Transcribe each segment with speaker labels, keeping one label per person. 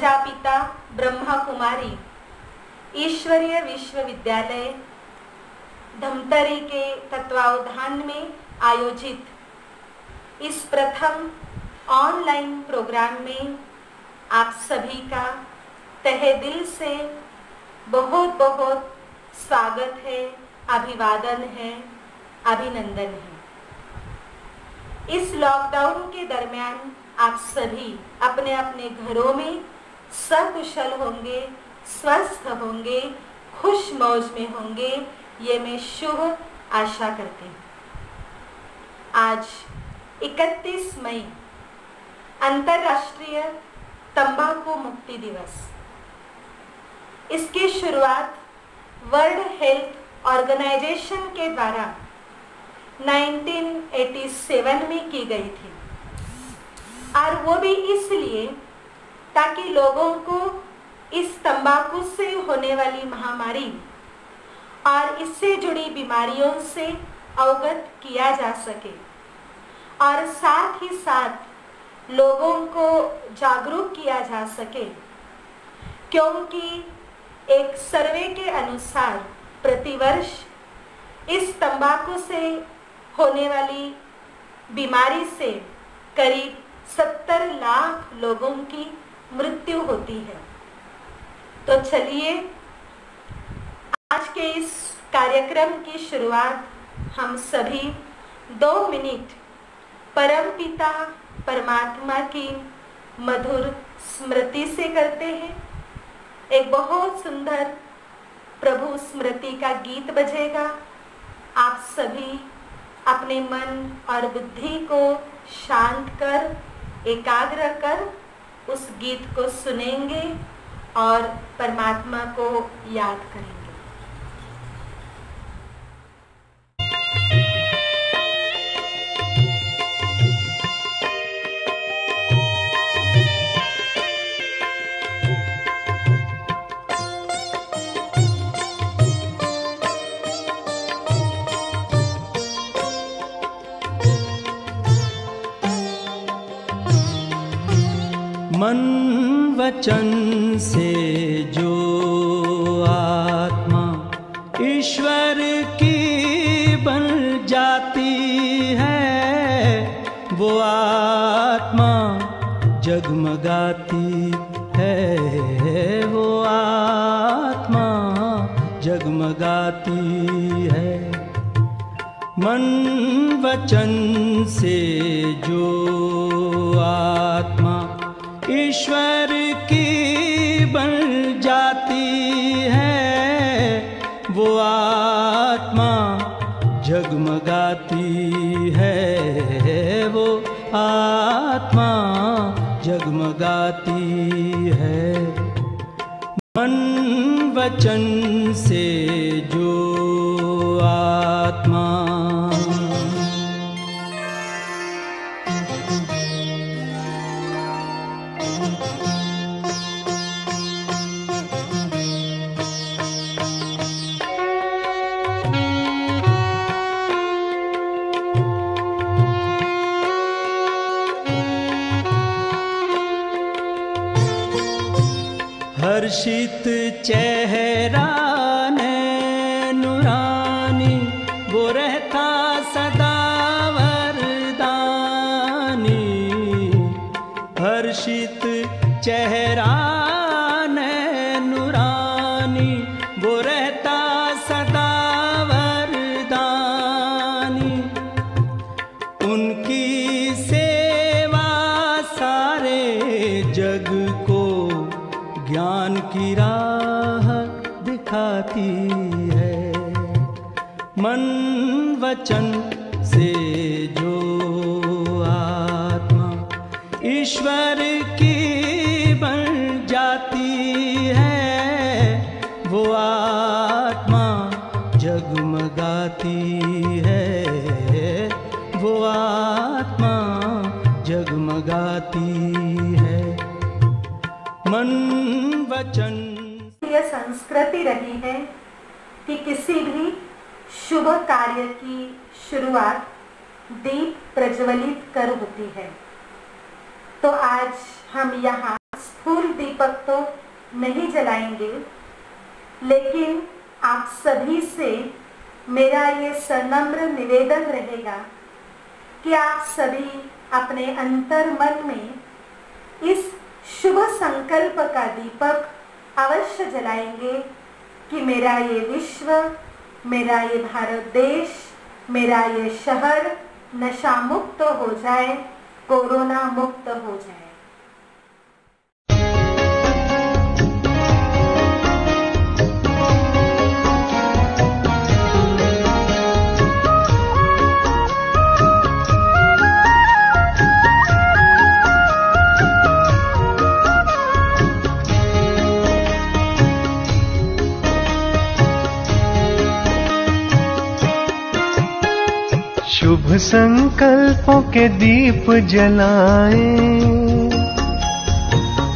Speaker 1: प्रजापिता ब्रह्मा कुमारी ईश्वरीय विश्वविद्यालय धमतरी के तत्वावधान में आयोजित इस प्रथम ऑनलाइन प्रोग्राम में आप सभी का तहे दिल से बहुत बहुत स्वागत है, अभिवादन है, अभिनंदन है। इस लॉकडाउन के दरमियान आप सभी अपने अपने घरों में सकुशल होंगे, स्वस्थ होंगे, खुश मौज में होंगे, ये मैं शुभ आशा करती हूँ। आज 31 मई अंतर्राष्ट्रीय तंबाकू मुक्ति दिवस। इसकी शुरुआत वर्ल्ड हेल्थ ऑर्गेनाइजेशन के द्वारा 1987 में की गई थी, और वो भी इसलिए ताकि लोगों को इस तंबाकू से होने वाली महामारी और इससे जुड़ी बीमारियों से अवगत किया जा सके और साथ ही साथ लोगों को जागरूक किया जा सके, क्योंकि एक सर्वे के अनुसार प्रतिवर्ष इस तंबाकू से होने वाली बीमारी से करीब 70 लाख लोगों की मृत्यु होती है। तो चलिए आज के इस कार्यक्रम की शुरुआत हम सभी 2 मिनट परम पिता परमात्मा की मधुर स्मृति से करते हैं। एक बहुत सुंदर प्रभु स्मृति का गीत बजेगा। आप सभी अपने मन और बुद्धि को शांत कर, एकाग्र कर उस गीत को सुनेंगे और परमात्मा को याद करेंगे।
Speaker 2: मन वचन से जो आत्मा ईश्वर की बन जाती है, वो आत्मा जगमगाती है, वो आत्मा जगमगाती है। मन वचन से जो आत्मा ईश्वर की बन जाती है, वो आत्मा जगमगाती है, वो आत्मा जगमगाती है। मन वचन से जो आत्मा हर्षित चेहरा नूरानी, वो रहता सदा वरदानी। हर्षित चेहरा नूरानी, वो रहता सदा वरदानी। उनकी सेवा सारे जग को ज्ञान की राह दिखाती है। मन वचन से जो आत्मा ईश्वर की बन जाती है, वो आत्मा जगमगाती है, वो आत्मा जगमगाती है। मन वचन
Speaker 1: यह संस्कृति रही है कि किसी भी शुभ कार्य की शुरुआत दीप प्रज्वलित कर होती है। तो आज हम यहाँ स्थूल दीपक तो नहीं जलाएंगे, लेकिन आप सभी से मेरा ये सनम्र निवेदन रहेगा कि आप सभी अपने अंतर मन में इस शुभ संकल्प का दीपक अवश्य जलाएंगे कि मेरा ये विश्व, मेरा ये भारत देश, मेरा ये शहर नशा मुक्त हो जाए, कोरोना मुक्त हो जाए।
Speaker 3: शुभ संकल्पों के दीप जलाएं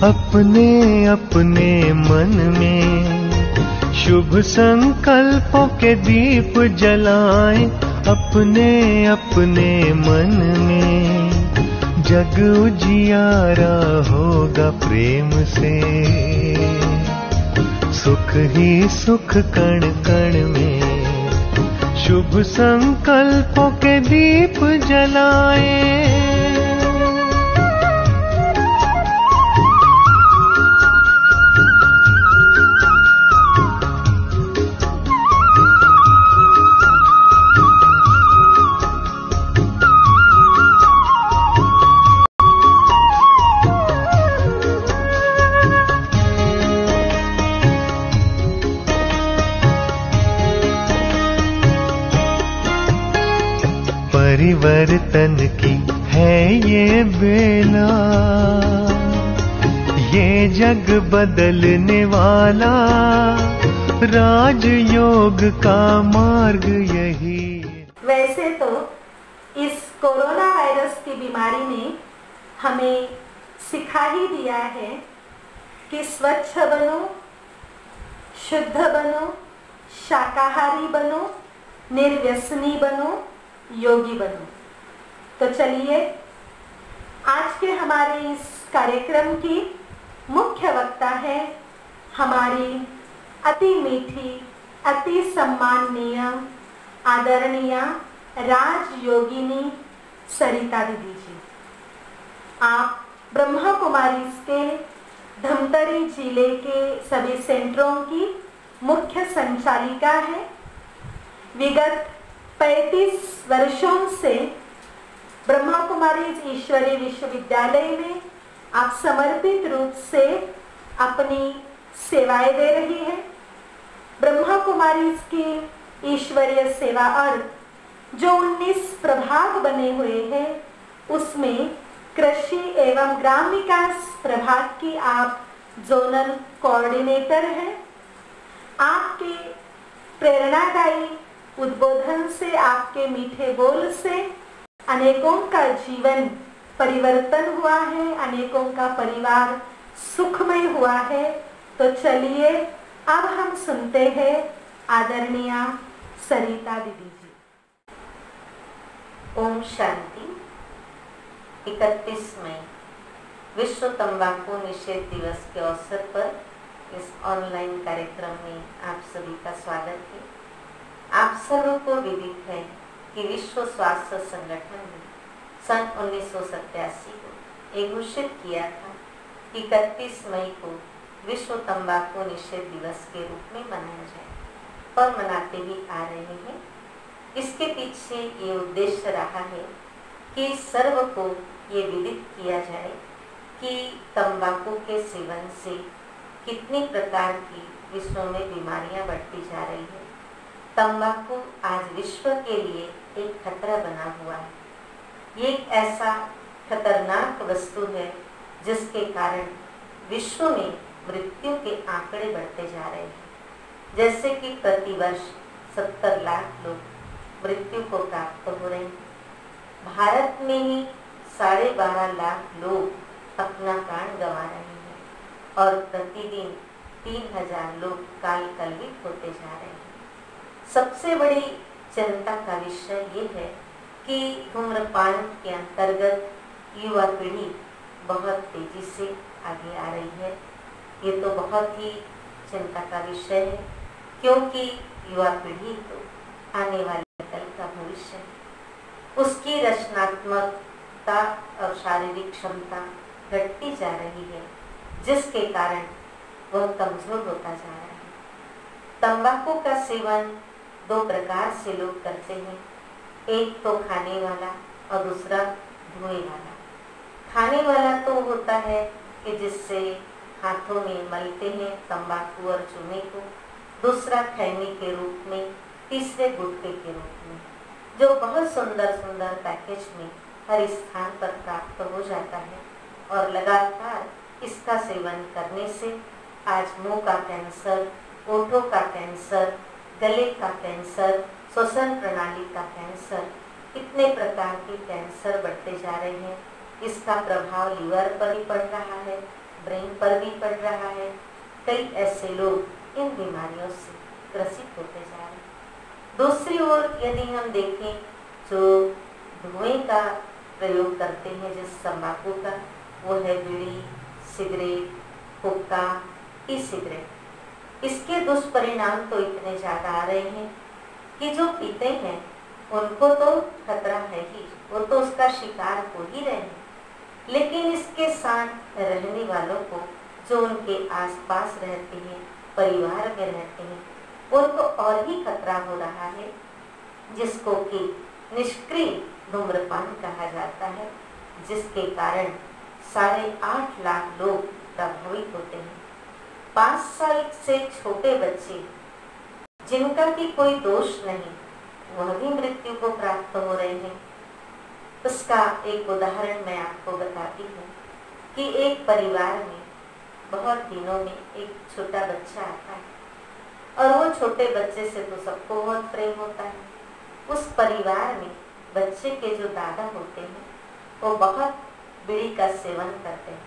Speaker 3: अपने अपने मन में। शुभ संकल्पों के दीप जलाएं अपने अपने मन में। जग उजियारा होगा प्रेम से, सुख ही सुख कण कण में। शुभ संकल्पों के दीप जलाएं। परिवर्तन की है ये बेला, ये जग बदलने वाला, राजयोग का मार्ग यही।
Speaker 1: वैसे तो इस कोरोना वायरस की बीमारी ने हमें सिखा ही दिया है कि स्वच्छ बनो, शुद्ध बनो, शाकाहारी बनो, निर्व्यसनी बनो, योगी बनो। तो चलिए आज के हमारे इस कार्यक्रम की मुख्य वक्ता है हमारी अति मीठी, अति सम्माननीय, आदरणीय राजयोगिनी सरिता दीदी जी। आप ब्रह्मा कुमारी के धमतरी जिले के सभी सेंटरों की मुख्य संचालिका है। विगत 35 वर्षों से ब्रह्मा कुमारी ईश्वरीय विश्वविद्यालय में आप समर्पित रूप से अपनी सेवाएं दे रही हैं। ब्रह्मा कुमारी की ईश्वरीय सेवा और जो 19 प्रभाग बने हुए हैं, उसमें कृषि एवं ग्राम विकास प्रभाग की आप जोनल कोऑर्डिनेटर हैं। आपके प्रेरणादायी उद्बोधन से, आपके मीठे बोल से अनेकों का जीवन परिवर्तन हुआ है, अनेकों का परिवार सुखमय हुआ है। तो चलिए अब हम सुनते हैं आदरणीय सरिता दीदी जी।
Speaker 4: ओम शांति। 31 मई विश्व तंबाकू निषेध दिवस के अवसर पर इस ऑनलाइन कार्यक्रम में आप सभी का स्वागत है। आप सबों को विदित है कि विश्व स्वास्थ्य संगठन ने सन 1987 को यह घोषित किया था कि 31 मई को विश्व तंबाकू निषेध दिवस के रूप में मनाया जाए और मनाते भी आ रहे हैं। इसके पीछे ये उद्देश्य रहा है कि सर्व को ये विदित किया जाए कि तंबाकू के सेवन से कितनी प्रकार की विश्व में बीमारियां बढ़ती जा रही है। तंबाकू आज विश्व के लिए एक खतरा बना हुआ है। ये एक ऐसा खतरनाक वस्तु है जिसके कारण विश्व में मृत्यु के आंकड़े बढ़ते जा रहे हैं। जैसे कि प्रतिवर्ष 70 लाख लोग मृत्यु को प्राप्त हो रहे हैं। भारत में ही 12.5 लाख लोग अपना प्राण गंवा रहे हैं और प्रतिदिन 3000 लोग काल कलवित होते जा रहे हैं। सबसे बड़ी चिंता का विषय ये है कि धूम्रपान के अंतर्गत युवा पीढ़ी बहुत तेजी से आगे आ रही है। ये तो बहुत ही चिंता का विषय है, क्योंकि युवा पीढ़ी तो आने वाले कल का भविष्य है। उसकी रचनात्मकता और शारीरिक क्षमता घटती जा रही है, जिसके कारण वह कमजोर होता जा रहा है। तंबाकू का सेवन दो प्रकार से लोग करते हैं, एक तो खाने वाला और दूसरा धुएं वाला। खाने वाला तो होता है कि जिससे हाथों में मलते हैं तंबाकू और चूने को, दूसरा खैनी के रूप में, तीसरे गुटखे के रूप में, जो बहुत सुंदर सुंदर पैकेज में हर स्थान पर प्राप्त हो जाता है। और लगातार इसका सेवन करने से आज मुंह का कैंसर, ओठों का कैंसर, गले का कैंसर, श्वसन प्रणाली का कैंसर, कितने प्रकार के कैंसर बढ़ते जा रहे हैं। इसका प्रभाव लीवर पर भी पड़ रहा है, ब्रेन पर भी पड़ रहा है। कई ऐसे लोग इन बीमारियों से ग्रसित होते जा रहे हैं। दूसरी ओर यदि हम देखें, जो धुएं का प्रयोग करते हैं जिस तंबाकू का, वो है बीड़ी, सिगरेट, हुक्का, ई सिगरेट। इसके दुष्परिणाम तो इतने ज़्यादा आ रहे हैं कि जो पीते हैं उनको तो खतरा है ही, वो तो उसका शिकार हो ही रहे हैं, लेकिन इसके साथ रहने वालों को, जो उनके आसपास रहते हैं, परिवार में रहते हैं, उनको और भी खतरा हो रहा है, जिसको कि निष्क्रिय धूम्रपान कहा जाता है, जिसके कारण 8.5 लाख लोग प्रभावित होते हैं। 5 साल से छोटे बच्चे जिनका कि कोई दोष नहीं, वह भी मृत्यु को प्राप्त हो रहे हैं। उसका एक उदाहरण मैं आपको बताती हूँ कि एक परिवार में बहुत दिनों में एक छोटा बच्चा आता है, और वो छोटे बच्चे से तो सबको बहुत प्रेम होता है। उस परिवार में बच्चे के जो दादा होते हैं वो बहुत बीड़ी का सेवन करते हैं,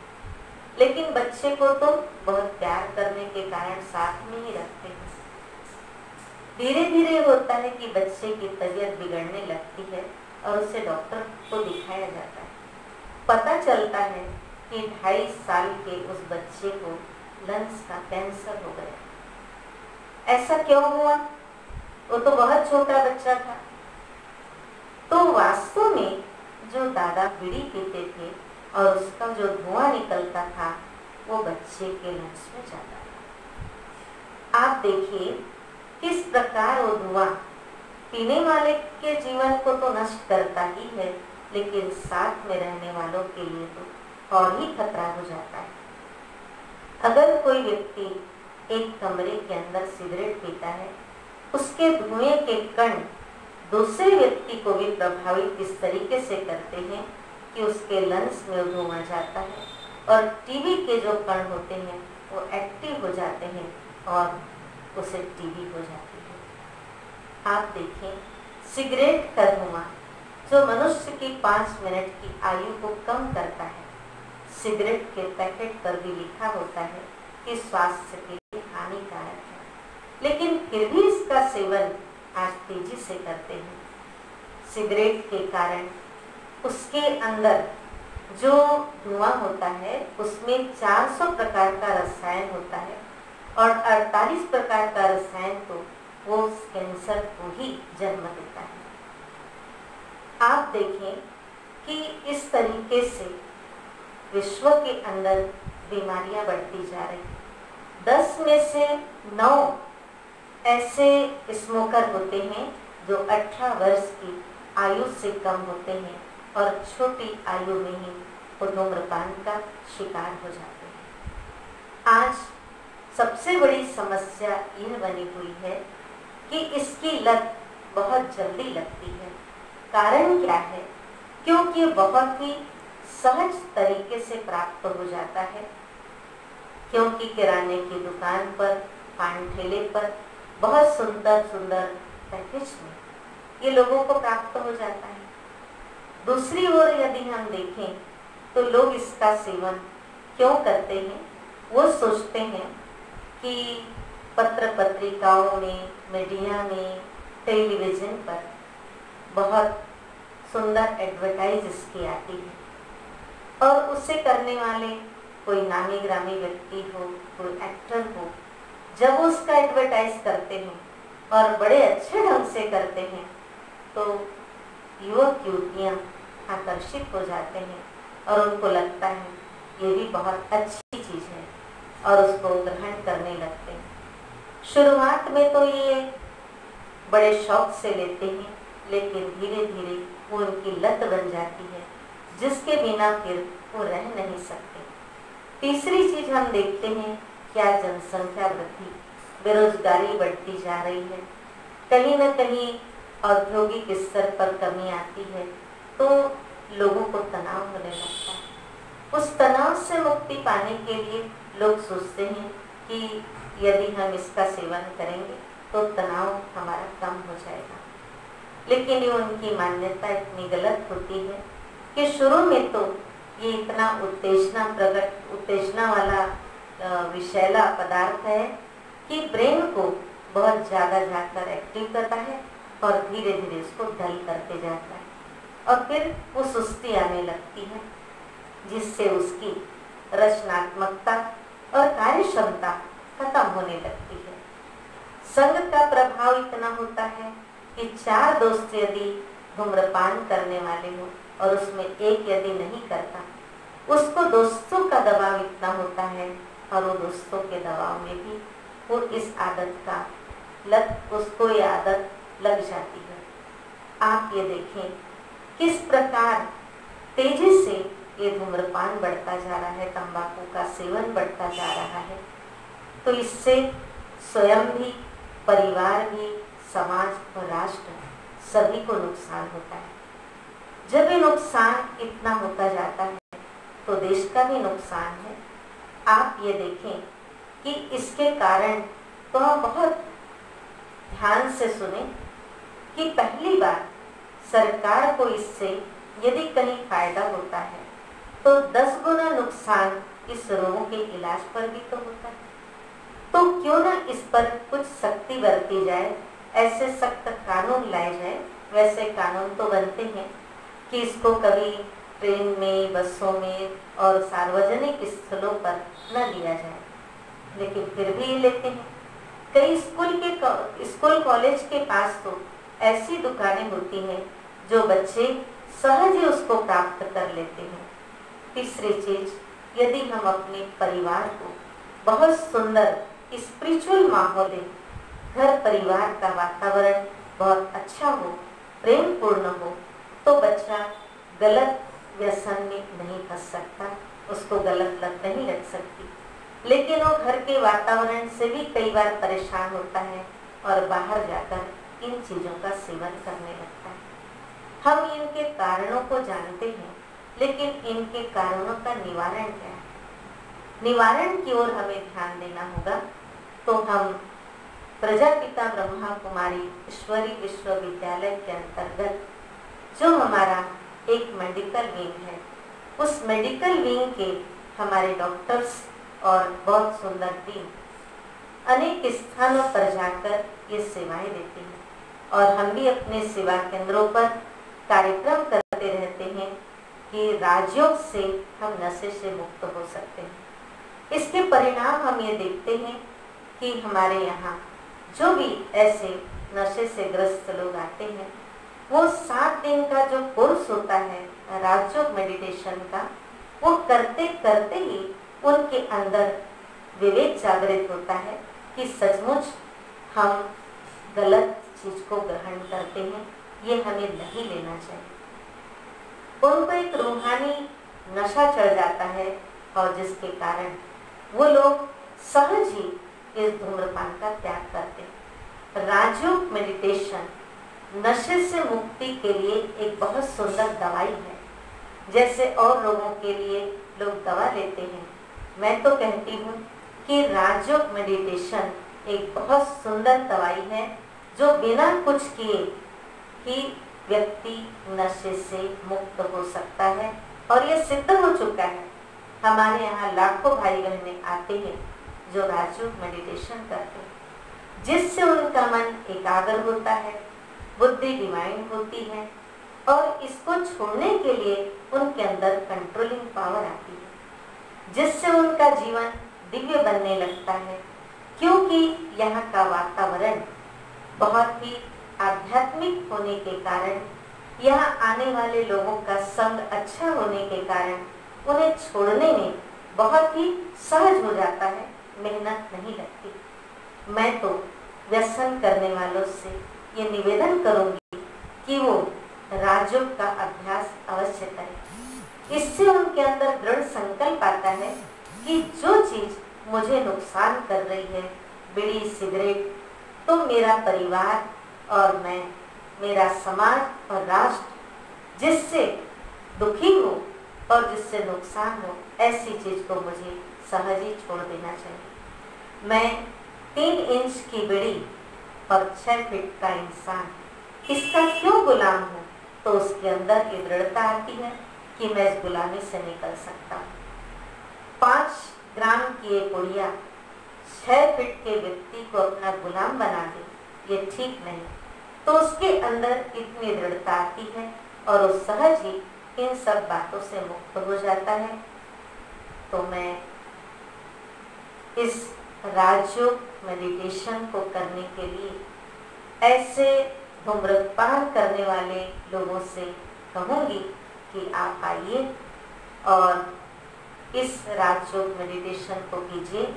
Speaker 4: लेकिन बच्चे को तो बहुत प्यार करने के कारण साथ में ही रखते हैं। धीरे धीरे होता है कि बच्चे की तबीयत बिगड़ने लगती है और उसे डॉक्टर को दिखाया जाता है। पता चलता है कि 2.5 साल के उस बच्चे को लंग्स का कैंसर हो गया। ऐसा क्यों हुआ? वो तो बहुत छोटा बच्चा था। तो वास्तव में जो दादा बीड़ी पीते थे और उसका जो धुआं निकलता था वो बच्चे के लंग्स में जाता था। आप देखिए किस प्रकार वो धुआं पीने वाले के जीवन को तो नष्ट करता ही है, लेकिन साथ में रहने वालों के लिए तो और ही खतरा हो जाता है। अगर कोई व्यक्ति एक कमरे के अंदर सिगरेट पीता है, उसके धुएं के कण दूसरे व्यक्ति को भी प्रभावित इस तरीके से करते हैं कि उसके लंग्स में धुआं जाता है और टीबी के जो कण होते हैं वो एक्टिव हो जाते हैं और उसे टीबी हो जाती है। आप देखें, सिगरेट का धुआं जो मनुष्य की 5 मिनट की आयु को कम करता है, सिगरेट के पैकेट पर भी लिखा होता है कि स्वास्थ्य के लिए हानिकारक है, लेकिन फिर भी इसका सेवन आज तेजी से करते हैं। सिगरेट के कारण उसके अंदर जो धुआं होता है उसमें 400 प्रकार का रसायन होता है और 48 प्रकार का रसायन तो वो कैंसर को ही जन्म देता है। आप देखें कि इस तरीके से विश्व के अंदर बीमारियां बढ़ती जा रही। 10 में से 9 ऐसे स्मोकर होते हैं जो 18 वर्ष की आयु से कम होते हैं और छोटी आयु में ही वो धूम्रपान का शिकार हो जाते हैं। आज सबसे बड़ी समस्या यह बनी हुई है कि इसकी लत बहुत जल्दी लगती है। कारण क्या है? क्योंकि बहुत ही सहज तरीके से प्राप्त हो जाता है, क्योंकि किराने की दुकान पर, पान ठेले पर बहुत सुंदर सुंदर पैकेज में ये लोगों को प्राप्त हो जाता है। दूसरी ओर यदि हम देखें तो लोग इसका सेवन क्यों करते हैं? वो सोचते हैं कि पत्र पत्रिकाओं में, मीडिया में, टेलीविज़न पर बहुत सुंदर एडवर्टाइज इसकी आती है और उसे करने वाले कोई नामी ग्रामी व्यक्ति हो, कोई एक्टर हो, जब वो उसका एडवर्टाइज करते हैं और बड़े अच्छे ढंग से करते हैं तो युवक युवतियाँ आकर्षित हो जाते हैं और उनको लगता है ये भी बहुत अच्छी चीज़ है और उसको ग्रहण करने लगते हैं। शुरुआत में तो ये बड़े शौक से लेते हैं, लेकिन धीरे धीरे वो उनकी लत बन जाती है जिसके बिना फिर वो रह नहीं सकते। तीसरी चीज हम देखते हैं, क्या जनसंख्या वृद्धि, बेरोजगारी बढ़ती जा रही है, कहीं न कहीं औद्योगिक स्तर पर कमी आती है तो लोगों को तनाव होने लगता है। उस तनाव से मुक्ति पाने के लिए लोग सोचते हैं कि यदि हम इसका सेवन करेंगे तो तनाव हमारा कम हो जाएगा, लेकिन ये उनकी मान्यता इतनी गलत होती है कि शुरू में तो ये इतना उत्तेजना वाला विषैला पदार्थ है कि ब्रेन को बहुत ज़्यादा जाकर एक्टिव करता है और धीरे धीरे उसको डल करते जाता है और फिर वो सुस्ती आने लगती है जिससे उसकी रचनात्मकता और कार्य क्षमता खत्म होने लगती है। संग का प्रभाव इतना होता है कि 4 दोस्त यदि धूम्रपान करने वाले हो और उसमें एक यदि नहीं करता, उसको दोस्तों का दबाव इतना होता है और वो दोस्तों के दबाव में भी वो इस आदत का उसको ये आदत लग जाती है। आप ये देखें किस प्रकार तेजी से ये धूम्रपान बढ़ता जा रहा है, तंबाकू का सेवन बढ़ता जा रहा है। तो इससे स्वयं भी, परिवार भी, समाज और राष्ट्र सभी को नुकसान होता है। जब ये नुकसान इतना होता जाता है तो देश का भी नुकसान है। आप ये देखें कि इसके कारण तो हम बहुत ध्यान से सुने कि पहली बार सरकार को इससे यदि कहीं फायदा होता है तो 10 गुना नुकसान इस रोगों के इलाज पर भी तो होता है। तो क्यों ना इस पर कुछ सख्ती बरती जाए, ऐसे सख्त कानून लाए जाए। वैसे कानून तो बनते हैं कि इसको कभी ट्रेन में, बसों में और सार्वजनिक स्थलों पर न दिया जाए, लेकिन फिर भी लेते हैं। कई स्कूल कॉलेज के पास तो ऐसी दुकानें होती हैं जो बच्चे सहज ही उसको प्राप्त कर लेते हैं। तीसरी चीज, यदि हम अपने परिवार को बहुत सुंदर स्पिरिचुअल माहौल दें, घर परिवार का वातावरण बहुत अच्छा हो, प्रेम पूर्ण हो, तो बच्चा गलत व्यसन में नहीं फंस सकता, उसको गलत लत नहीं लग सकती। लेकिन वो घर के वातावरण से भी कई बार परेशान होता है और बाहर जाकर इन चीज़ों का सेवन करने लगता है। हम इनके कारणों को जानते हैं, लेकिन इनके कारणों का निवारण क्या है? निवारण की ओर हमें ध्यान देना होगा। तो हम प्रजापिता ब्रह्मा कुमारी ईश्वरी विश्वविद्यालय के अंतर्गत जो हमारा एक मेडिकल विंग है, उस मेडिकल विंग के हमारे डॉक्टर्स और बहुत सुंदर टीम अनेक स्थानों पर जाकर ये सेवाएं देते हैं और हम भी अपने सेवा केंद्रों पर कार्यक्रम करते रहते हैं कि राजयोग से हम नशे से मुक्त हो सकते हैं। इसके परिणाम हम ये देखते हैं कि हमारे यहाँ जो भी ऐसे नशे से ग्रस्त लोग आते हैं, वो 7 दिन का जो कोर्स होता है राजयोग मेडिटेशन का, वो करते करते ही उनके अंदर विवेक जागृत होता है कि सचमुच हम गलत चीज को ग्रहण करते हैं, ये हमें नहीं लेना चाहिए। उनको एक रूहानी नशा चढ़ जाता है और जिसके कारण वो लोग सहज ही इस धूम्रपान का त्याग करते हैं। राजयोग मेडिटेशन नशे से मुक्ति के लिए एक बहुत सुंदर दवाई है। जैसे और लोगों के लिए लोग दवा लेते हैं, मैं तो कहती हूँ कि राजयोग मेडिटेशन एक बहुत सुंदर दवाई है जो बिना कुछ किए ही व्यक्ति नशे से मुक्त हो सकता है। और ये सिद्ध हो चुका है। हमारे यहाँ लाखों भाई बहनें आते हैं जो राजयोग मेडिटेशन करते हैं, जिससे उनका मन एकाग्र होता है, बुद्धि डिवाइन होती है और इसको छोड़ने के लिए उनके अंदर कंट्रोलिंग पावर आती है। जिससे उनका जीवन दिव्य बनने लगता है, क्योंकि यहाँ का वातावरण बहुत ही आध्यात्मिक होने के कारण, यहाँ आने वाले लोगों का संग अच्छा होने के कारण उन्हें छोड़ने में बहुत ही सहज हो जाता है, मेहनत नहीं लगती। मैं तो व्यसन करने वालों से ये निवेदन करूंगी कि वो राजयोग का अभ्यास अवश्य करें। इससे उनके अंदर दृढ़ संकल्प आता है कि जो चीज मुझे नुकसान कर रही है, बीड़ी सिगरेट, तो मेरा परिवार और मैं, मेरा समाज और राष्ट्र जिससे दुखी हो और जिससे नुकसान हो, ऐसी चीज को मुझे सहज ही छोड़ देना चाहिए। मैं 3 इंच की बीड़ी और 6 फीट का इंसान, इसका क्यों गुलाम हूँ? तो उसके अंदर ये दृढ़ता आती है कि मैं इस गुलामी से निकल सकता हूँ। 5 ग्राम की एक पुड़िया 6 फीट के व्यक्ति को अपना गुलाम बना दे, ये ठीक नहीं। तो उसके अंदर इतनी दृढ़ता आती है और वो सहज ही इन सब बातों से मुक्त हो जाता है। तो मैं इस राजयोग मेडिटेशन को करने के लिए ऐसे धूम्रपान करने वाले लोगों से कहूँगी कि आप आइए और इस राजयोग मेडिटेशन को कीजिए।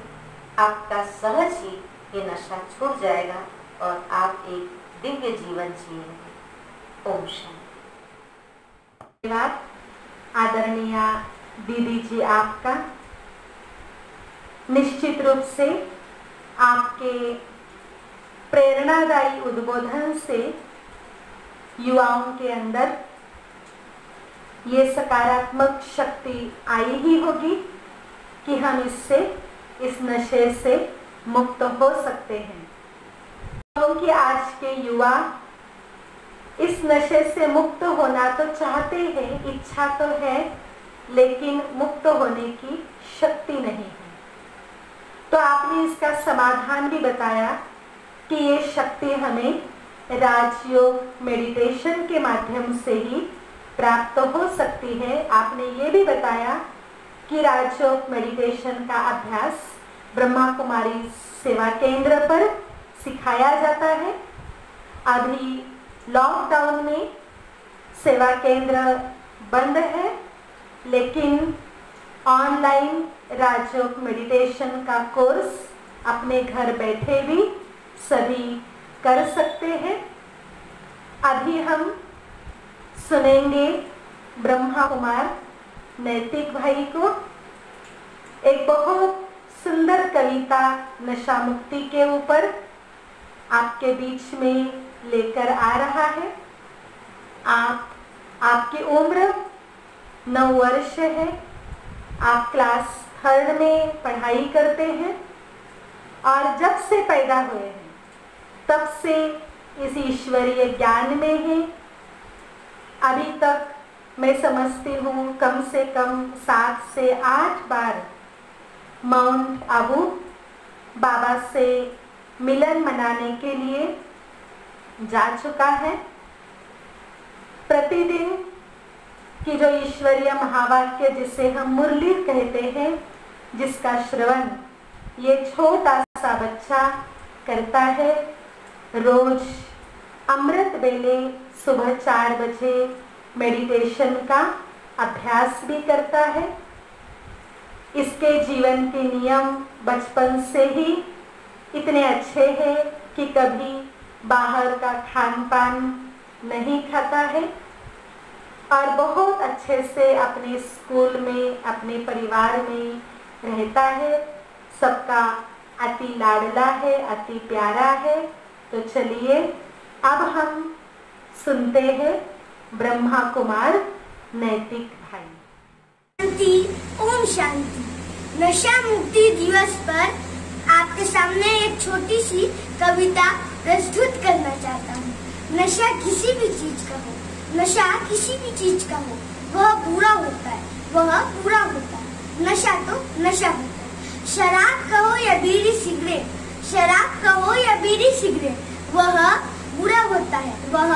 Speaker 4: आपका सहज ही ये नशा छूट जाएगा और आप एक दिव्य जीवन जिएंगे। ओम शांति।
Speaker 1: धन्यवाद आदरणीय दीदी जी, आपका निश्चित रूप से आपके प्रेरणादायी उद्बोधन से युवाओं के अंदर ये सकारात्मक शक्ति आई ही होगी कि हम इससे, इस नशे से मुक्त हो सकते हैं। क्योंकि आज के युवा इस नशे से मुक्त होना तो चाहते हैं, इच्छा तो है, लेकिन मुक्त होने की शक्ति नहीं है। तो आपने इसका समाधान भी बताया कि ये शक्ति हमें राजयोग मेडिटेशन के माध्यम से ही प्राप्त हो सकती है। आपने ये भी बताया कि राजयोग मेडिटेशन का अभ्यास ब्रह्मा कुमारी सेवा केंद्र पर सिखाया जाता है। अभी लॉकडाउन में सेवा केंद्र बंद है, लेकिन ऑनलाइन राजयोग मेडिटेशन का कोर्स अपने घर बैठे भी सभी कर सकते हैं। अभी हम सुनेंगे ब्रह्मा कुमार नैतिक भाई को एक बहुत सुंदर कविता नशा मुक्ति के ऊपर आपके बीच में लेकर आ रहा है। आपकी उम्र 9 वर्ष है, आप क्लास 3rd में पढ़ाई करते हैं और जब से पैदा हुए हैं तब से इस ईश्वरीय ज्ञान में हैं। अभी तक मैं समझती हूँ कम से कम 7 से 8 बार माउंट आबू बाबा से मिलन मनाने के लिए जा चुका है। प्रतिदिन की जो ईश्वरीय महावाक्य जिसे हम मुरली कहते हैं, जिसका श्रवण ये छोटा सा बच्चा करता है, रोज अमृत वेले सुबह 4 बजे मेडिटेशन का अभ्यास भी करता है। इसके जीवन के नियम बचपन से ही इतने अच्छे हैं कि कभी बाहर का खान पान नहीं खाता है और बहुत अच्छे से अपने स्कूल में, अपने परिवार में रहता है। सबका अति लाडला है, अति प्यारा है। तो चलिए अब हम सुनते हैं ब्रह्मा कुमार नैतिक भाई।
Speaker 5: शांति, ओम शांति। नशा मुक्ति दिवस पर आपके सामने एक छोटी सी कविता प्रस्तुत करना चाहता हूँ। नशा किसी भी चीज का हो, नशा किसी भी चीज का हो, वह बुरा होता है, वह बुरा होता है। नशा तो नशा होता है। शराब कहो या बीड़ी सिगरेट, शराब कहो या बीड़ी सिगरेट, वह बुरा होता है, वह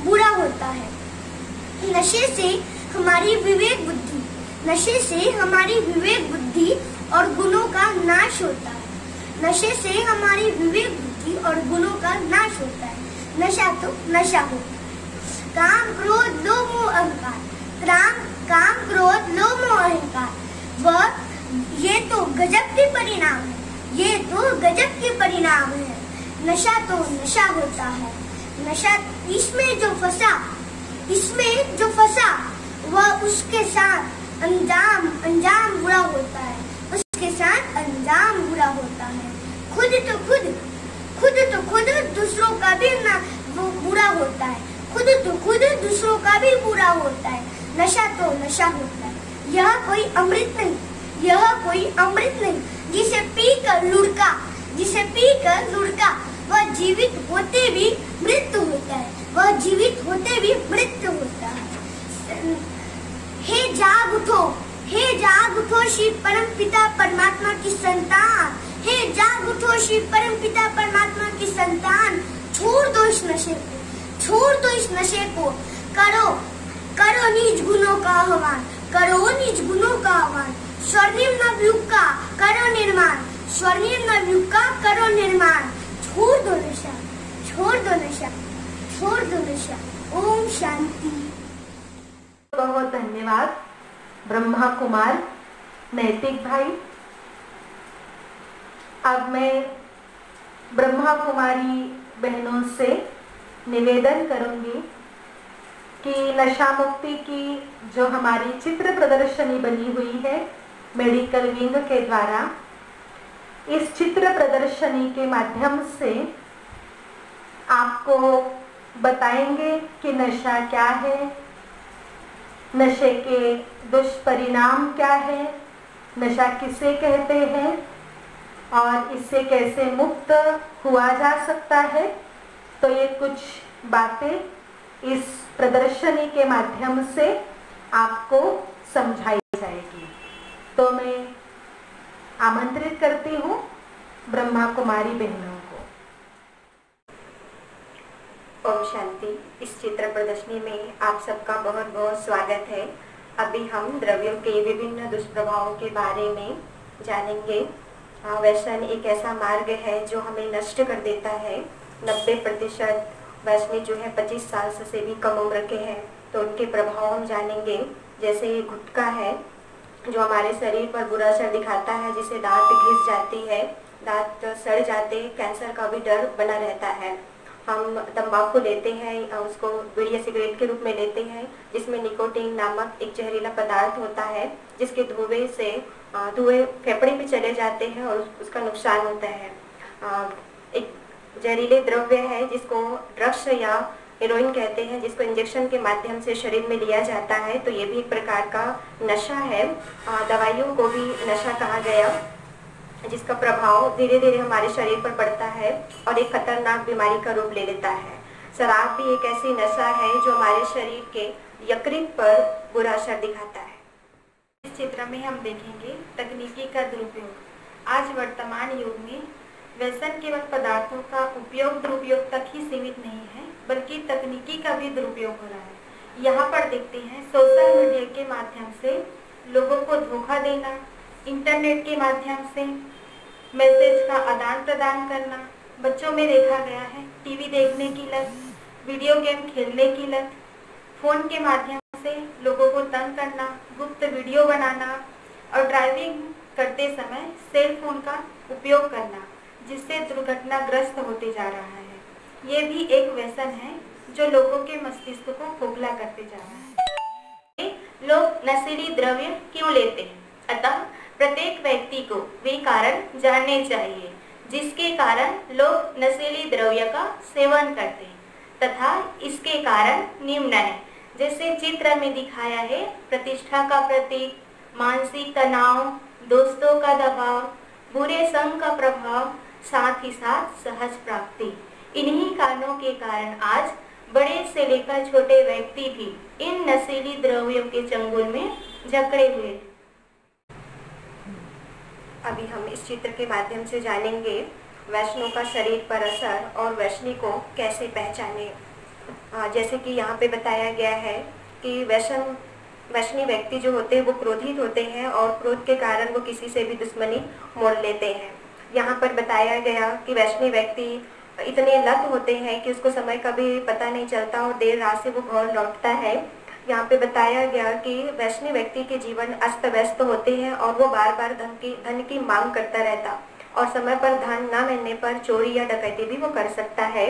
Speaker 5: बुरा होता है। नशे से हमारी विवेक बुद्धि, नशे से हमारी विवेक बुद्धि और गुणों का नाश होता है। नशे से हमारी विवेक बुद्धि और गुणों का नाश होता है। नशा तो नशा होता है। काम क्रोध लोभ मोह अहंकार, काम क्रोध लोभ मोह अहंकार, वह ये तो गजब के परिणाम है। ये तो गजब के परिणाम है। नशा तो नशा होता है। नशा इसमें जो फंसा वह उसके साथ अंजाम बुरा होता है। उसके साथ अंजाम बुरा होता है। खुद तो खुद दूसरों का भी बुरा होता है। खुद तो खुद दूसरों का भी बुरा होता है। नशा तो नशा होता है। यह कोई अमृत नहीं जिसे पीकर लुढ़का वह जीवित होते भी मृत्यु होता है। वह जीवित होते भी मृत्यु होता है। हे जाग उठो श्री परम पिता परमात्मा की संतान। हे जाग उठो श्री परम पिता परमात्मा की संतान। छोड़ दो इस नशे को। करो नीच गुणों का आह्वान। स्वर्णिम नवयुग का करो निर्माण। छोड़ दो नशा। ओम शांति।
Speaker 1: बहुत धन्यवाद ब्रह्मा कुमार, नैतिक भाई। अब मैं ब्रह्मा कुमारी बहनों से निवेदन करूंगी कि नशा मुक्ति की जो हमारी चित्र प्रदर्शनी बनी हुई है मेडिकल विंग के द्वारा, इस चित्र प्रदर्शनी के माध्यम से आपको बताएंगे कि नशा क्या है, नशे के दुष्परिणाम क्या है, नशा किसे कहते हैं और इससे कैसे मुक्त हुआ जा सकता है। तो ये कुछ बातें इस प्रदर्शनी के माध्यम से आपको समझाई जाएगी। तो मैं आमंत्रित करती हूँ ब्रह्मा कुमारी बहनों को।
Speaker 6: ओम शांति। इस चित्र प्रदर्शनी में आप सबका बहुत बहुत स्वागत है। अभी हम द्रव्यों के विभिन्न दुष्प्रभावों के बारे में जानेंगे। व्यसन एक ऐसा मार्ग है जो हमें नष्ट कर देता है। 90% वैष्णव जो है 25 साल से भी कम उम्र के हैं, तो उनके प्रभाव हम जानेंगे। जैसे ये गुटखा है जो हमारे शरीर पर बुरा असर दिखाता है, जिसे दांत घिस जाती है, दांत सड़ जाते, कैंसर का भी डर बना रहता है। हम तंबाकू लेते हैं, उसको बीड़ी या सिगरेट के रूप में लेते हैं, जिसमें निकोटीन नामक एक जहरीला पदार्थ होता है, जिसके धुएं फेफड़े में चले जाते हैं और उसका नुकसान होता है। एक जहरीले द्रव्य है जिसको ड्रग्स या हेरोइन कहते हैं, जिसको इंजेक्शन के माध्यम से शरीर में लिया जाता है, तो ये भी एक प्रकार का नशा है। दवाइयों को भी नशा कहा गया, जिसका प्रभाव धीरे धीरे हमारे शरीर पर पड़ता है और एक खतरनाक बीमारी का रूप ले लेता है। शराब भी एक ऐसी नशा है जो हमारे शरीर के यकृत पर बुरा असर दिखाता है। इस चित्र में हम देखेंगे तकनीकी का दुरुपयोग। आज वर्तमान युग में व्यसन केवल पदार्थों का उपयोग दुरुपयोग तक ही सीमित नहीं है, बल्कि तकनीकी का भी दुरुपयोग हो रहा है। यहाँ पर देखते हैं सोशल मीडिया के माध्यम से लोगों को धोखा देना, इंटरनेट के माध्यम से मैसेज का आदान प्रदान करना, बच्चों में देखा गया है टीवी देखने की लत, वीडियो गेम खेलने की लत, फोन के माध्यम से लोगों को तंग करना, गुप्त वीडियो बनाना और ड्राइविंग करते समय सेल फोन का उपयोग करना, जिससे दुर्घटनाग्रस्त होते जा रहा है। ये भी एक व्यसन है जो लोगों के मस्तिष्क को खोखला करते जा रहा है। लोग नशीली द्रव्य क्यों लेते हैं? अतः प्रत्येक व्यक्ति को वे कारण जानने चाहिए जिसके कारण लोग नशीली द्रव्य का सेवन करते हैं, तथा इसके कारण निम्न है। जैसे चित्र में दिखाया है, प्रतिष्ठा का प्रतीक, मानसिक तनाव, दोस्तों का दबाव, बुरे संग का प्रभाव, साथ ही साथ सहज प्राप्ति। इन्हीं कारणों के कारण आज बड़े से लेकर छोटे व्यक्ति भी इन नशीली द्रव्यों के चंगुल में जकड़े हुए हैं। अभी हम इस चित्र के माध्यम से जानेंगे वैष्णव का शरीर पर असर और वैष्णव को कैसे पहचाने। जैसे कि यहाँ पे बताया गया है कि व्यसन वैष्णव व्यक्ति जो होते हैं वो क्रोधित होते हैं और क्रोध के कारण वो किसी से भी दुश्मनी मोल लेते हैं। यहाँ पर बताया गया कि वैष्णव व्यक्ति इतने लत होते हैं कि उसको समय का भी पता नहीं चलता और देर रात से वो घर लौटता है। यहाँ पे बताया गया कि वैष्णव व्यक्ति के जीवन अस्त व्यस्त होते हैं और वो बार बार धन की मांग करता रहता और समय पर धन न मिलने पर चोरी या डकैती भी वो कर सकता है।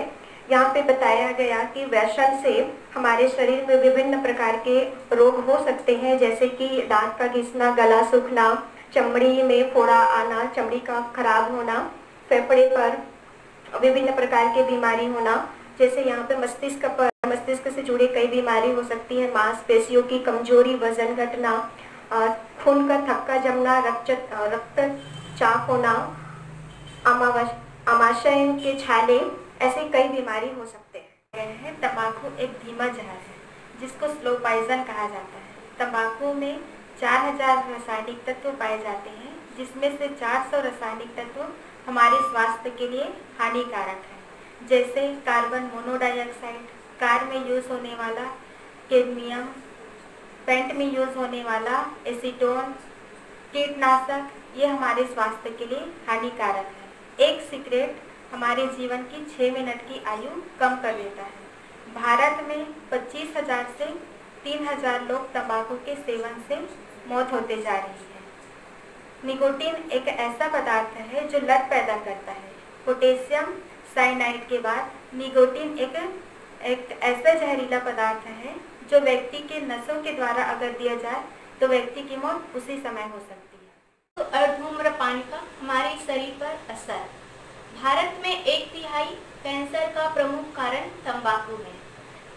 Speaker 6: यहाँ पे बताया गया कि व्यसन से हमारे शरीर में विभिन्न प्रकार के रोग हो सकते हैं, जैसे कि दांत का घिसना, गला सूखना, चमड़ी में फोड़ा आना, चमड़ी का खराब होना, फेफड़े पर विभिन्न प्रकार के बीमारी होना, जैसे यहाँ पे मस्तिष्क से जुड़े कई बीमारी हो सकती है, मांसपेशियों की कमजोरी, वजन घटना, खून का थक्का जमना, रक्तचाप होना, आमाशय के छाले, ऐसे कई बीमारी हो सकते हैं। तंबाकू एक धीमा जहर है जिसको स्लो पॉइजन कहा जाता है। तंबाकू में 4000 रासायनिक तत्व पाए जाते हैं, जिसमें से 400 रासायनिक तत्व हमारे स्वास्थ्य के लिए हानिकारक है, जैसे कार्बन मोनोडाइऑक्साइड, कार में यूज होने वाला कैडमियम, पेंट में यूज होने वाला एसीटोन, कीटनाशक, ये हमारे स्वास्थ्य के लिए हानिकारक है। एक सिगरेट हमारे जीवन की 6 मिनट की आयु कम कर देता है। भारत में 25,000 से 3,000 लोग तंबाकू के सेवन से मौत होते जा रही है। निकोटीन एक ऐसा पदार्थ है जो लत पैदा करता है। पोटेशियम साइनाइड के बाद निकोटीन एक ऐसा जहरीला पदार्थ है जो व्यक्ति के नसों के द्वारा अगर दिया जाए तो व्यक्ति की मौत उसी समय हो सकती है।
Speaker 7: तो धूम्रपान का हमारे शरीर पर असर। भारत में 1/3 कैंसर का प्रमुख कारण तंबाकू है।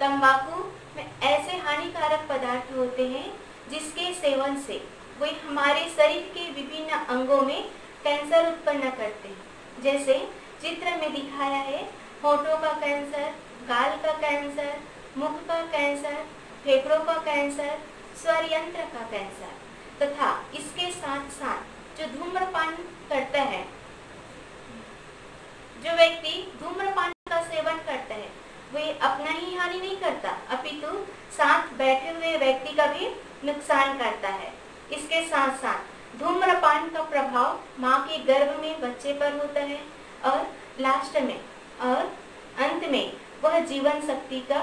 Speaker 7: तंबाकू में ऐसे हानिकारक पदार्थ होते हैं जिसके सेवन से वे हमारे शरीर के विभिन्न अंगों में कैंसर उत्पन्न करते हैं, जैसे चित्र में दिखाया है, होठों का कैंसर, गाल का कैंसर, मुख का कैंसर, फेफड़ों का कैंसर, स्वर यंत्र का कैंसर। तथा इसके साथ साथ जो धूम्रपान करता है, जो व्यक्ति धूम्रपान का सेवन करता है वे अपना ही हानि नहीं करता, अपितु साथ बैठे हुए व्यक्ति का भी नुकसान करता है। इसके साथ साथ धूम्रपान का प्रभाव माँ के गर्भ में बच्चे पर होता है और लास्ट में और अंत में वह जीवन शक्ति का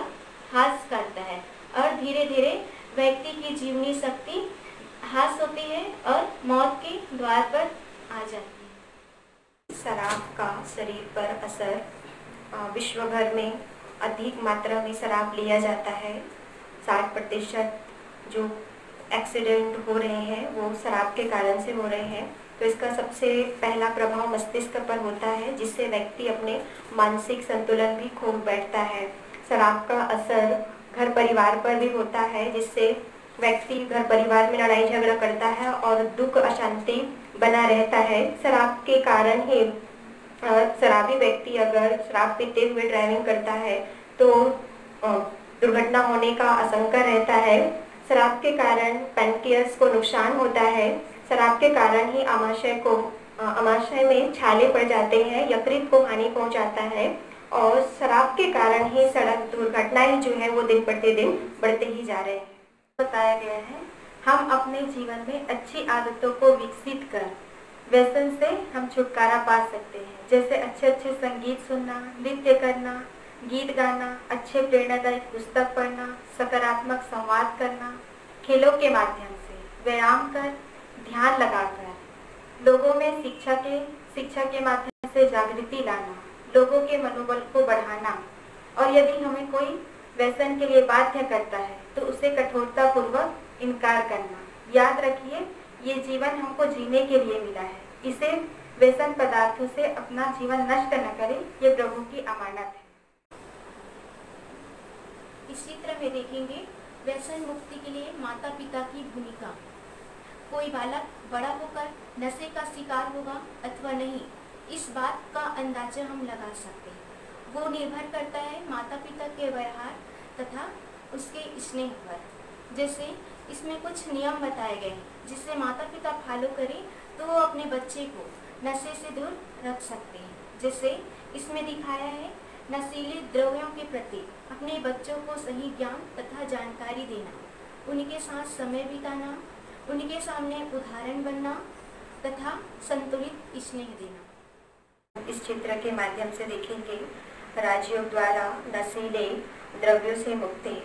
Speaker 7: ह्रास करता है और धीरे धीरे व्यक्ति की जीवनी शक्ति ह्रास होती है और मौत के द्वार पर आ जाती है।
Speaker 6: शराब का शरीर पर असर। विश्व भर में अधिक मात्रा में शराब लिया जाता है। 60% जो एक्सीडेंट हो रहे हैं वो शराब के कारण से हो रहे हैं। तो इसका सबसे पहला प्रभाव मस्तिष्क पर होता है, जिससे व्यक्ति अपने मानसिक संतुलन भी खो बैठता है। शराब का असर घर परिवार पर भी होता है, जिससे व्यक्ति घर परिवार में लड़ाई झगड़ा करता है और दुख अशांति बना रहता है। शराब के कारण ही शराबी व्यक्ति अगर शराब पीते हुए ड्राइविंग करता है तो दुर्घटना होने का आशंका रहता है। शराब के कारण पैनक्रियास को नुकसान होता है। शराब के कारण ही आमाशय में छाले पड़ जाते हैं, यकृत को हानि पहुंचाता है और शराब के कारण ही सड़क दुर्घटनाएं जो है वो दिन प्रतिदिन बढ़ते ही जा रहे हैं।
Speaker 1: बताया गया है हम अपने जीवन में अच्छी आदतों को विकसित कर व्यसन से हम छुटकारा पा सकते हैं, जैसे अच्छे संगीत सुनना, नृत्य करना, गीत गाना, अच्छे प्रेरणादायक पुस्तक पढ़ना, सकारात्मक संवाद करना, खेलों के माध्यम से व्यायाम कर, ध्यान लगाकर लोगों में शिक्षा के माध्यम से जागृति लाना, लोगों के मनोबल को बढ़ाना और यदि हमें कोई व्यसन के लिए बाध्य करता है तो उसे कठोरता पूर्वक इनकार करना। याद रखिए ये जीवन हमको जीने के लिए मिला है, इसे व्यसन पदार्थों से अपना जीवन नष्ट न करें, ये प्रभु की अमानत है।
Speaker 7: इस चित्र में देखेंगे व्यसन मुक्ति के लिए माता पिता की भूमिका। कोई बालक बड़ा होकर नशे का शिकार होगा अथवा नहीं, इस बात का अंदाजा हम लगा सकते हैं। वो निर्भर करता है माता पिता के व्यवहार तथा उसके स्नेह पर। जैसे इसमें कुछ नियम बताए गए हैं जिससे माता पिता फॉलो करें तो वो अपने बच्चे को नशे से दूर रख सकते हैं। जैसे इसमें दिखाया है नशीले द्रव्यों के प्रति अपने बच्चों को सही ज्ञान तथा जानकारी देना, उनके साथ समय बिताना, उनके सामने उदाहरण बनना तथा संतुलित स्नेह देना।
Speaker 6: इस चित्र के माध्यम से देखेंगे राजयोग द्वारा नशीले द्रव्यों से मुक्ति।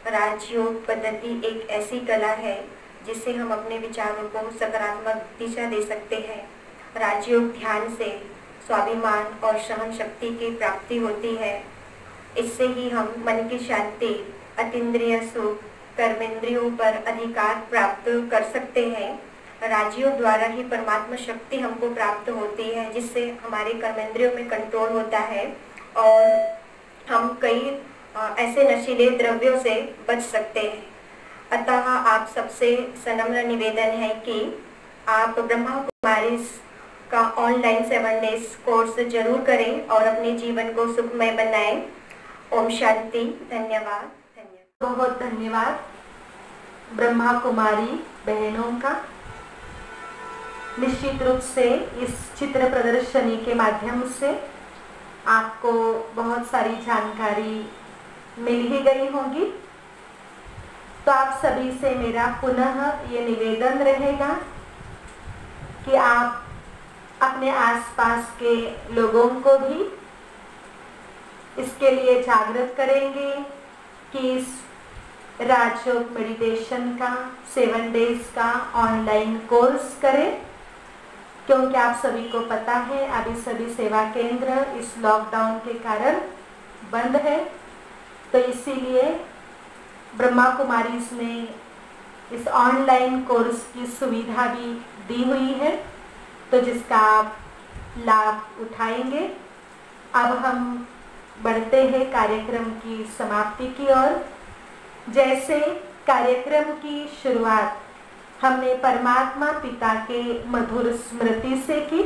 Speaker 6: राजयोग पद्धति एक ऐसी कला है जिससे हम अपने विचारों को सकारात्मक दिशा दे सकते हैं। राजयोग ध्यान से स्वाभिमान और सहन शक्ति की प्राप्ति होती है। इससे ही हम मन की शांति, अतीन्द्रिय सुख, कर्मेंद्रियों पर अधिकार प्राप्त कर सकते हैं। राजयोग द्वारा ही परमात्मा शक्ति हमको प्राप्त होती है, जिससे हमारे कर्मेंद्रियों में कंट्रोल होता है और हम कई ऐसे नशीले द्रव्यों से बच सकते हैं। अतः आप सबसे सनम्र निवेदन है कि आप ब्रह्मा कुमारी का ऑनलाइन 7 डेज कोर्स जरूर करें और अपने जीवन को सुखमय बनाएं। ओम शांति। धन्यवाद।
Speaker 1: बहुत धन्यवाद ब्रह्मा कुमारी बहनों का। निश्चित रूप से इस चित्र प्रदर्शनी के माध्यम से आपको बहुत सारी जानकारी मिल ही गई होगी। तो आप सभी से मेरा पुनः ये निवेदन रहेगा कि आप अपने आसपास के लोगों को भी इसके लिए जागृत करेंगे कि इस राजयोग मेडिटेशन का 7 डेज का ऑनलाइन कोर्स करें, क्योंकि आप सभी को पता है अभी सभी सेवा केंद्र इस लॉकडाउन के कारण बंद है। तो इसीलिए ब्रह्मा कुमारीज ने इस ऑनलाइन कोर्स की सुविधा भी दी हुई है, तो जिसका आप लाभ उठाएंगे। अब हम बढ़ते हैं कार्यक्रम की समाप्ति की ओर। जैसे कार्यक्रम की शुरुआत हमने परमात्मा पिता के मधुर स्मृति से की,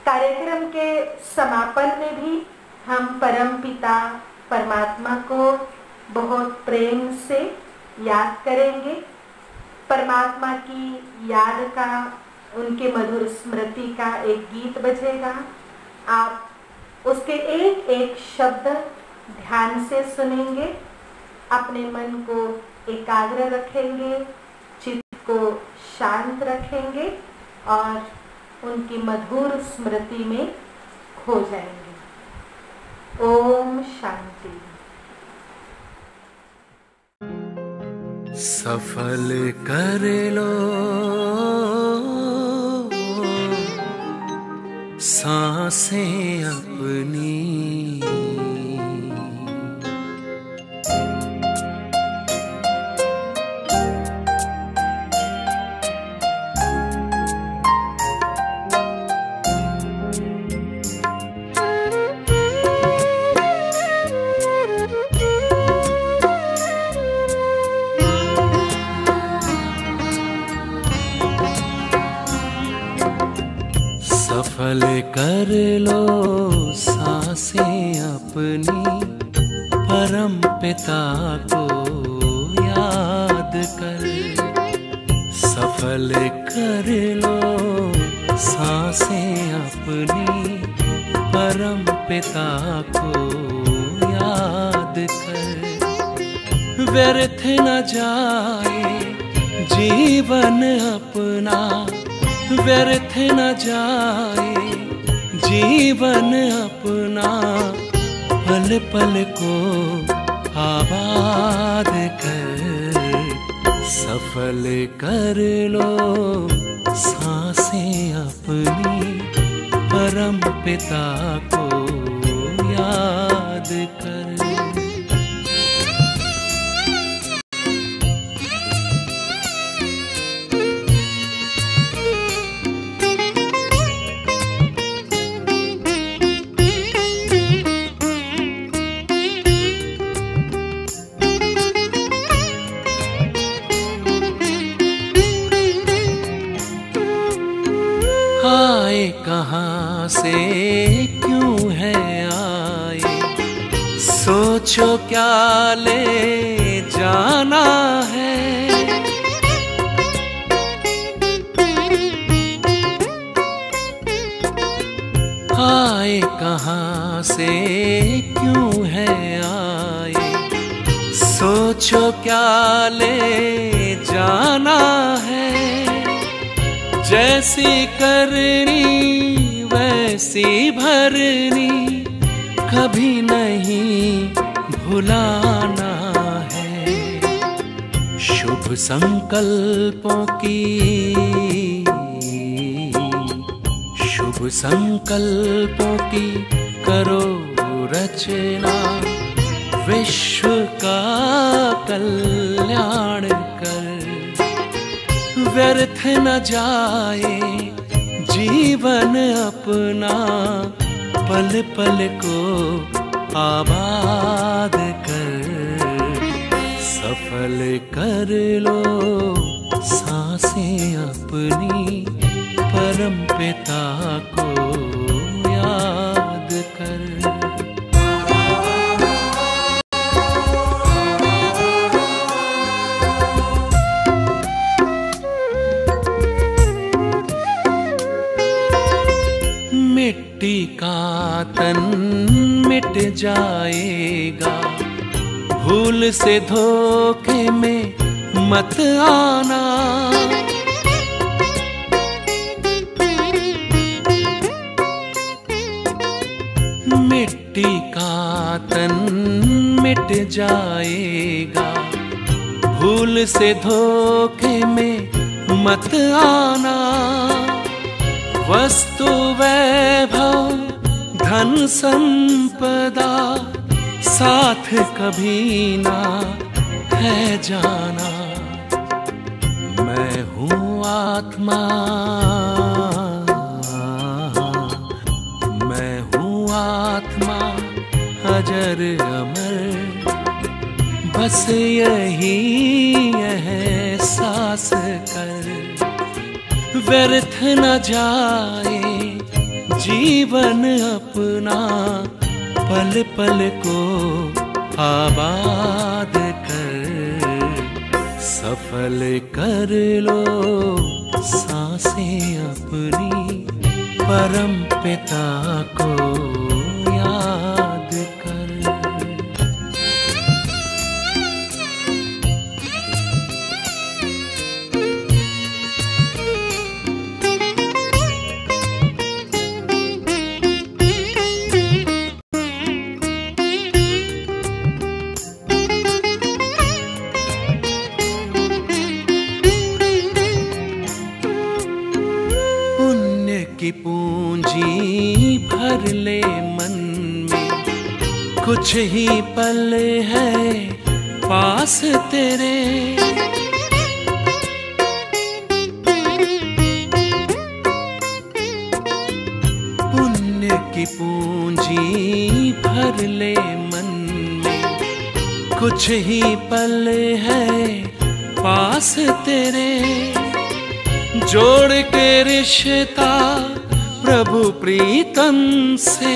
Speaker 1: कार्यक्रम के समापन में भी हम परम पिता परमात्मा को बहुत प्रेम से याद करेंगे। परमात्मा की याद का, उनके मधुर स्मृति का एक गीत बजेगा। आप उसके एक एक शब्द ध्यान से सुनेंगे, अपने मन को एकाग्र रखेंगे, चित्त को शांत रखेंगे और उनकी मधुर स्मृति में खो जाएंगे। ओम शांति।
Speaker 2: सफल कर लो सांसें अपनी, सफल कर लो सांसें अपनी, परम पिता को याद कर। सफल कर लो सांसें अपनी, परम पिता को याद कर। व्यर्थ न जाए जीवन अपना, व्यर्थ न जाए जीवन अपना, पल पल को आबाद कर। सफल कर लो सांसें अपनी, परम पिता को याद कर। आए कहाँ से क्यों है आए, सोचो क्या ले जाना है। आए कहाँ से क्यों है आए, सोचो क्या ले जाना है, जैसी करनी वैसी भरनी, कभी नहीं भुलाना है। शुभ संकल्पों की, शुभ संकल्पों की करो रचना, विश्व का कल्याण कर। व्यर्थ न जाए जीवन अपना, पल पल को आबाद कर। सफल कर लो सांसें अपनी, परम पिता को याद कर। मिट्टी का तन मिट जाएगा, भूल से धोखे में मत आना। मिट्टी का तन मिट जाएगा, भूल से धोखे में मत आना। वस्तु वैभव धन संपदा, साथ कभी ना है जाना। मैं हूँ आत्मा, मैं हूँ आत्मा अजर अमर, बस यही एहसास कर। व्यर्थ न जाए जीवन अपना, पल पल को आबाद कर। सफल कर लो सांसें अपनी, परम पिता को याद कर। की पूंजी भर ले मन में, कुछ ही पल है पास तेरे। पुण्य की पूंजी भर ले मन में, कुछ ही पल है पास तेरे। जोड़ के रिश्ता प्रभु प्रीतम से,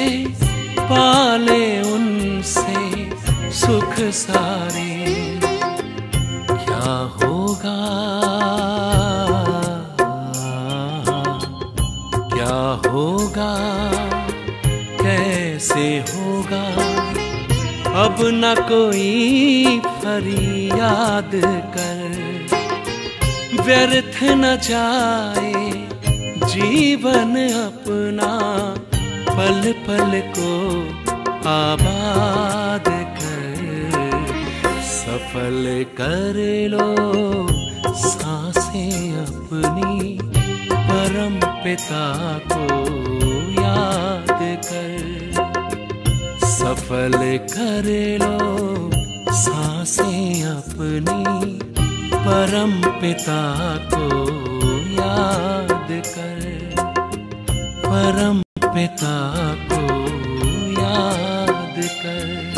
Speaker 2: पाले उनसे सुख सारे। क्या होगा, क्या होगा, कैसे होगा, अब न कोई फरियाद कर। व्यर्थ न जाए जीवन अपना, पल पल को आबाद कर। सफल कर लो सांसें अपनी, परम पिता को याद कर। सफल कर लो सांसें अपनी, परम पिता को याद कर। परम पिता को याद कर।